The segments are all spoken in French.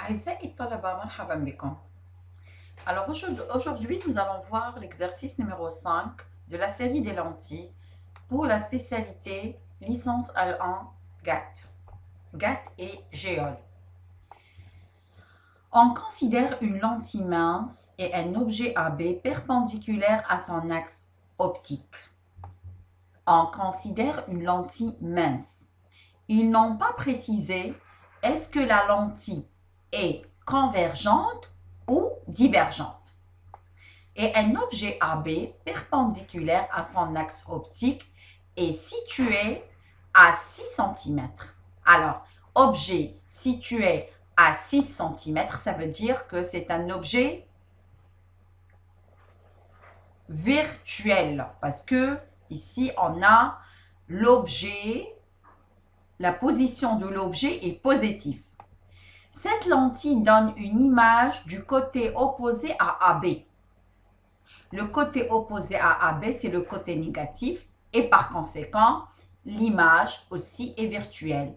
أعزائي الطلبة مرحبا بكم. Alors aujourd'hui, nous allons voir l'exercice numéro 5 de la série des lentilles pour la spécialité licence L1 GAT et géole. On considère une lentille mince et un objet AB perpendiculaire à son axe optique. On considère une lentille mince. Ils n'ont pas précisé est-ce que la lentille est convergente ou divergente. Et un objet AB perpendiculaire à son axe optique est situé à 6 cm. Alors, objet situé à 6 cm, ça veut dire que c'est un objet virtuel parce que ici on a l'objet, la position de l'objet est positive. Cette lentille donne une image du côté opposé à AB. Le côté opposé à AB, c'est le côté négatif et par conséquent, l'image aussi est virtuelle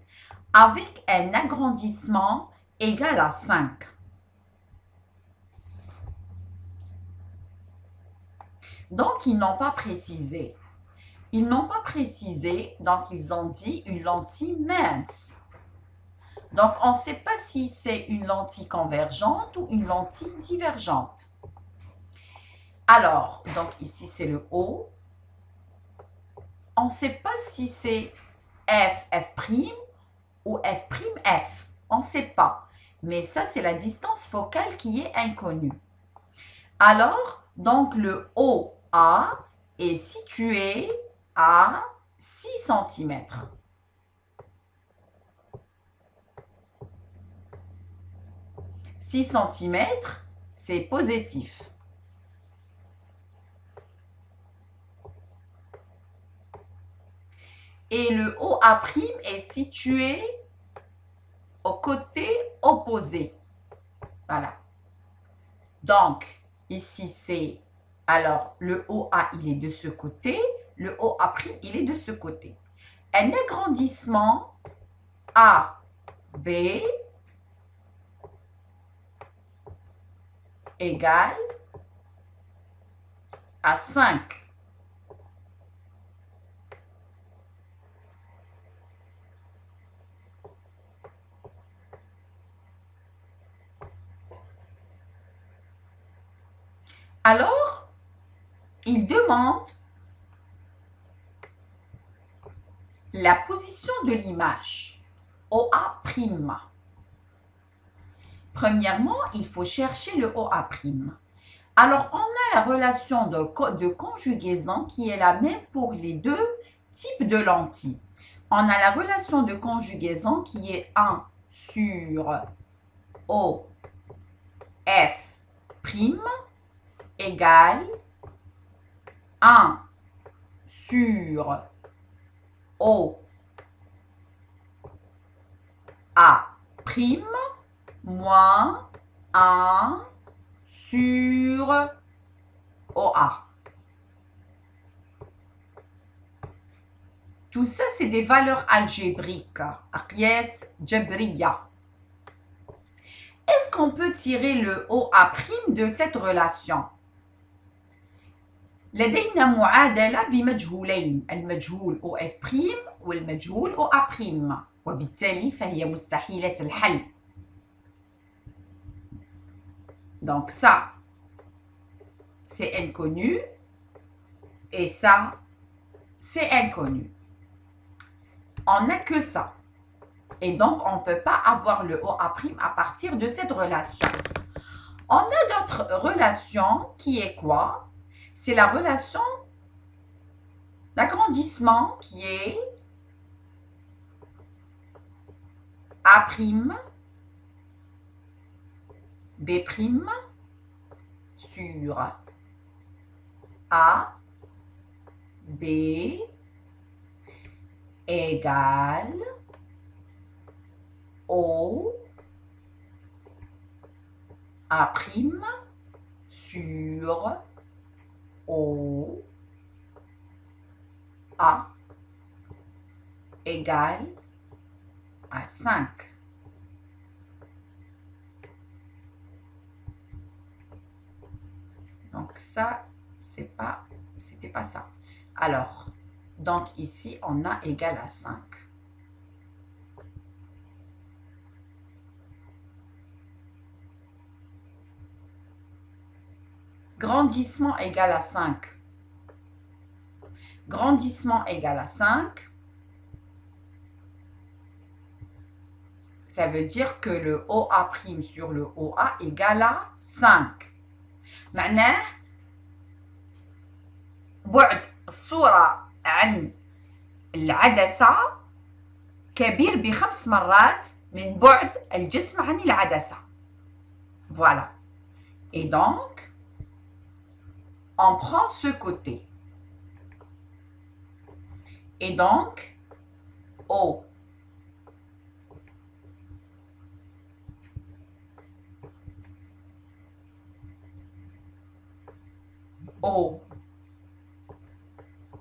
avec un agrandissement égal à 5. Donc, ils n'ont pas précisé. Ils n'ont pas précisé, donc ils ont dit une lentille mince. Donc, on ne sait pas si c'est une lentille convergente ou une lentille divergente. Alors, donc ici c'est le O. On ne sait pas si c'est F' ou F'. On ne sait pas. Mais ça, c'est la distance focale qui est inconnue. Alors, donc le OA est situé à 6 cm. « 6 cm, c'est positif. Et le OA' est situé au côté opposé. Voilà. Donc, ici, c'est... Alors, le OA, il est de ce côté. Le OA', il est de ce côté. Un agrandissement AB égale à 5. Alors, il demande la position de l'image, OA'. Premièrement, il faut chercher le OA'. Alors, on a la relation de conjugaison qui est la même pour les deux types de lentilles. On a la relation de conjugaison qui est 1 sur OF' égale 1 sur OA' moins 1 sur OA. Tout ça, c'est des valeurs algébriques. Aqyas jabriya. Est-ce qu'on peut tirer le OA' de cette relation? لدينا معادلة بمجهولين المجهول OF' والمجهول OA'، وبالتالي فهي مستحيلة الحل. Donc ça, c'est inconnu et ça, c'est inconnu. On n'a que ça. Et donc, on ne peut pas avoir le OA' à partir de cette relation. On a d'autres relations qui est quoi? C'est la relation d'agrandissement qui est A', B' sur A, B égale O A' sur O A égale à 5. Donc ça, c'était pas ça. Alors, donc ici, on a égal à 5. Grandissement égal à 5. Grandissement égal à 5. Ça veut dire que le OA' sur le OA égale à 5. معناه بعد الصورة عن العدسة كبير ب5 مرات من بعد الجسم عن العدسة. Voilà. Et donc, on prend ce côté. Et donc, O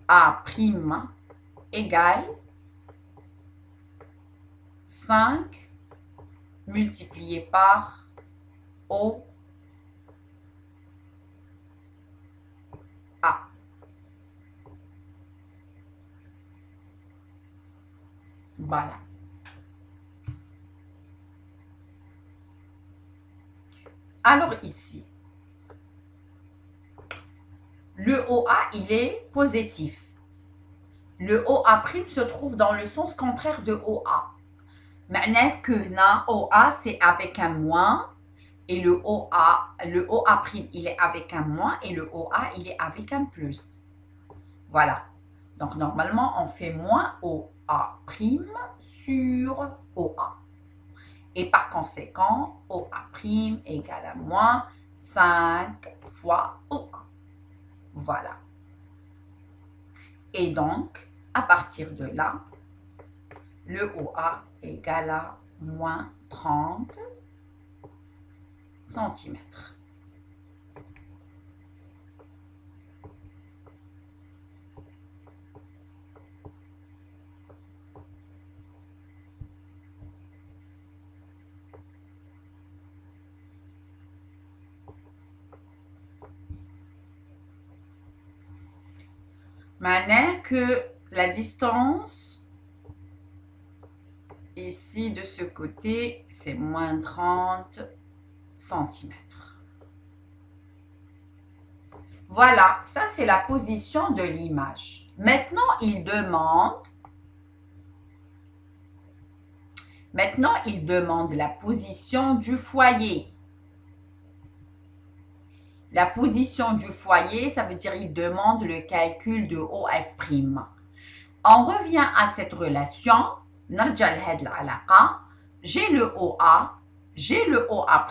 A' égale 5 multiplié par O A. Voilà. Alors ici, le OA, il est positif. Le OA' se trouve dans le sens contraire de OA. معناه que OA, c'est avec un moins, et le OA', il est avec un moins, et le OA, il est avec un plus. Voilà. Donc, normalement, on fait moins OA' sur OA. Et par conséquent, OA' égale à moins 5 fois OA. Voilà. Et donc, à partir de là, le OA égale à moins 30 cm. معناه que la distance ici de ce côté, c'est moins 30 cm. Voilà, ça c'est la position de l'image. Maintenant, il demande la position du foyer. La position du foyer, ça veut dire il demande le calcul de OF'. On revient à cette relation. J'ai le OA, j'ai le OA',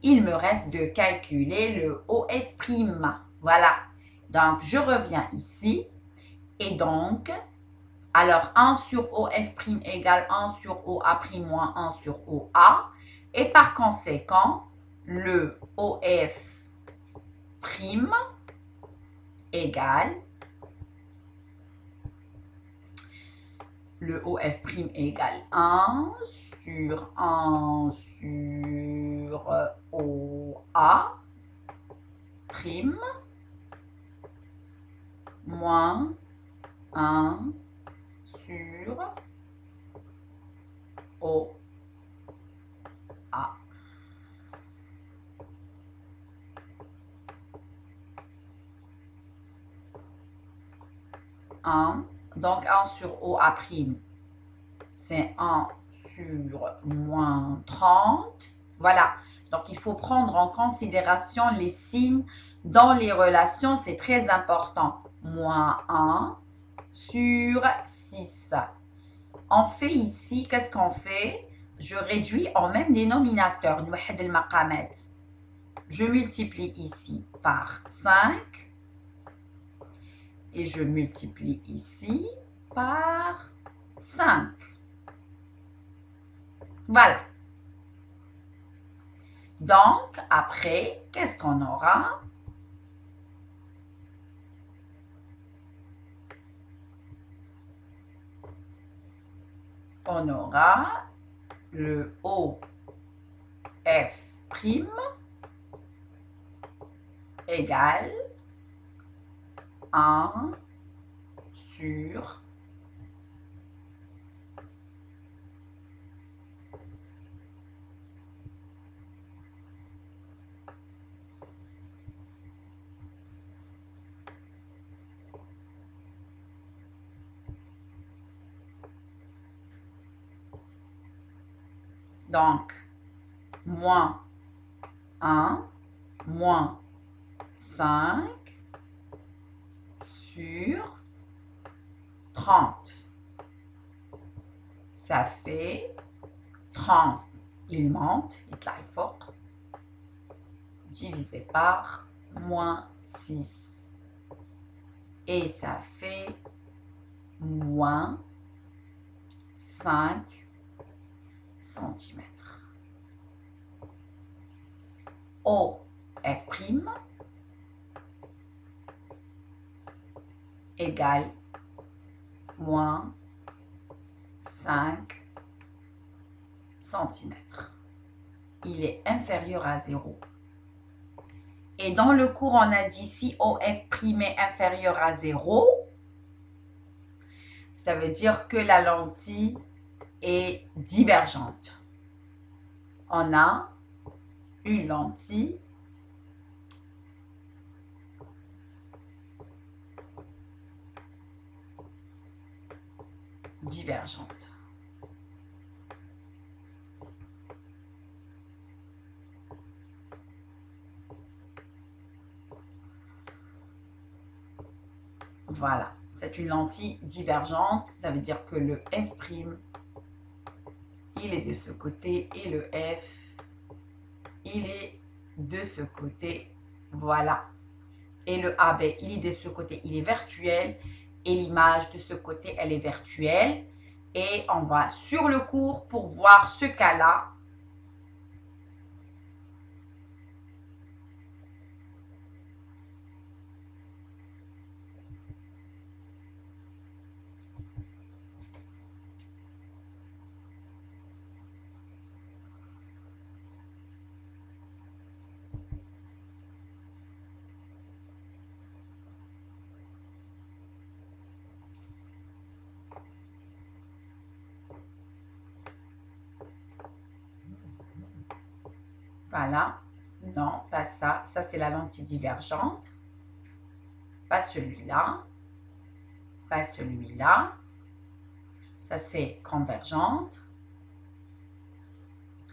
il me reste de calculer le OF'. Voilà. Donc, je reviens ici. Et donc, alors 1 sur OF' égale 1 sur OA' moins 1 sur OA. Et par conséquent, le OF' égale le OF' égale 1 sur 1 sur OA' moins 1 sur OA. Donc 1 sur OA', c'est 1 sur moins 30. Voilà. Donc, il faut prendre en considération les signes dans les relations. C'est très important. Moins 1 sur 6. On fait ici, qu'est-ce qu'on fait? Je réduis en même dénominateur. Je multiplie ici par 5. Et je multiplie ici par 5. Voilà. Donc, après, qu'est-ce qu'on aura? On aura le OF' égale 1 sur donc moins 1 moins 5 sur 30. Ça fait 30. Il monte, il gleich fort, divisé par moins 6. Et ça fait moins 5 cm. OF' égale moins 5 cm. Il est inférieur à 0. Et dans le cours, on a dit si OF' est inférieur à 0, ça veut dire que la lentille est divergente. On a une lentille divergente. Voilà, c'est une lentille divergente. Ça veut dire que le F', il est de ce côté et le F, il est de ce côté. Voilà. Et le AB, il est de ce côté, il est virtuel. Et l'image de ce côté, elle est virtuelle. Et on va sur le cours pour voir ce cas-là. Voilà. Non, pas ça. Ça, c'est la lentille divergente. Pas celui-là. Pas celui-là. Ça, c'est convergente.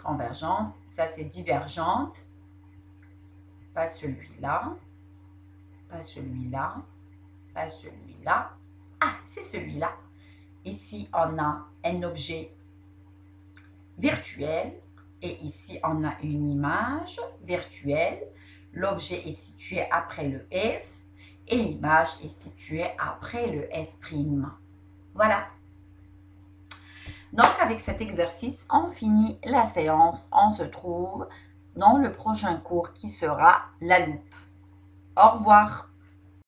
Convergente. Ça, c'est divergente. Pas celui-là. Pas celui-là. Pas celui-là. Ah, c'est celui-là. Ici, on a un objet virtuel. Et ici, on a une image virtuelle. L'objet est situé après le F et l'image est située après le F'. Voilà. Donc, avec cet exercice, on finit la séance. On se trouve dans le prochain cours qui sera la loupe. Au revoir.